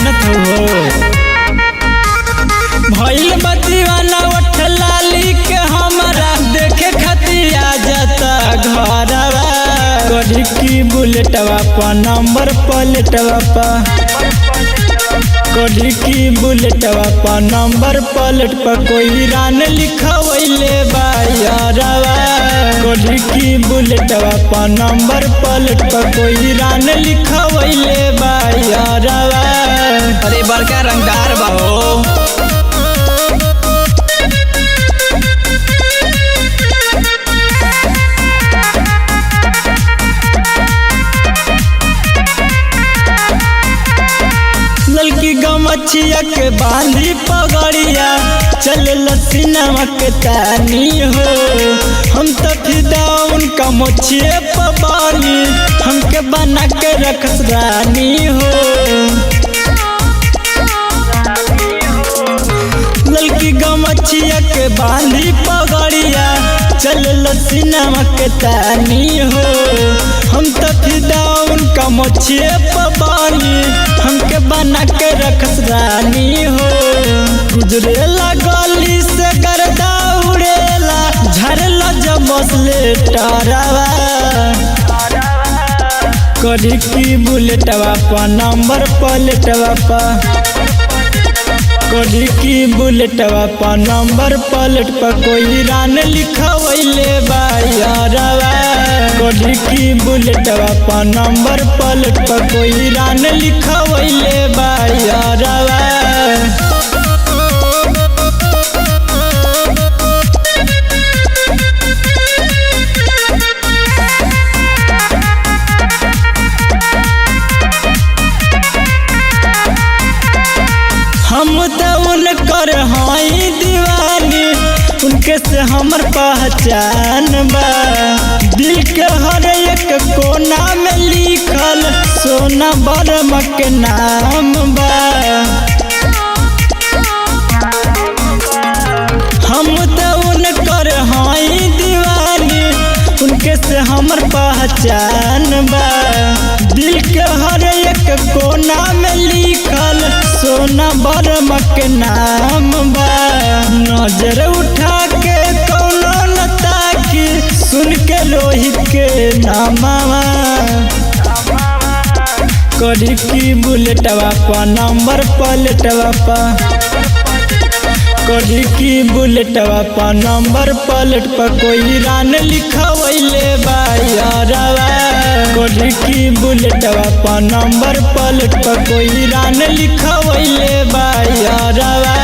सुनत हो भइल बा दीवाना उठ लाली के हमरा देखे खातिर आ जाता घरवा करी की बुलेटवा पा नंबर प्लेटवा पा करी की बुलेटवा पा नंबर प्लेट पा कोई रान लिखवैले बा यारवा करी की बुलेटवा पा नंबर प्लेट पा कोई रान लिखवैले बा यारवा। अरे बड़का रंगदार बा हो ललकी गमछिया के बांधी पगड़िया चल लसीनावा के तानी हो हम तो फिदा उनका मोछिए पबानी हमके बना के रखस रानी हो। ललकी गमछिया के बांधी पगड़िया चल लसीनावा के तानी हो हम तो फिदा उनका मोछिए पबानी हमके बना के रखस रानी हो। गुजरेला गली से गर्दा उड़ेला झरला जब मसले टरावा करी की बुलेटवा पा नंबर प्लेटवा पा करी की बुलेटवा पा नंबर प्लेट पा कोई रान लिखवैले बा यारवा करी की बुलेटवा पा नंबर प्लेट पा कोई रान लिखवैले बा यारवा। हम तो उनकर हई दीवानी उनके से हमर पहचान बा दिल के हर एक कोना में लिखल सोना वर्मा के नाम बा। हम तो उनकर हई दीवानी उनके से हमर पहचान बा दिल के हर एक कोना में लिखल सोना वर्मा के नाम बा। नजर उठा के कौनो न ताकी सुन के रोहित के नामा करी की बुलेटवा पा नंबर प्लेटवा पा करी की बुलेटवा पा नंबर प्लेट पा कोई रान लिखवैले बा यारवा करी की बुलेटवा पा नंबर प्लेट पा कोई रान लिखवैले बा यारवा।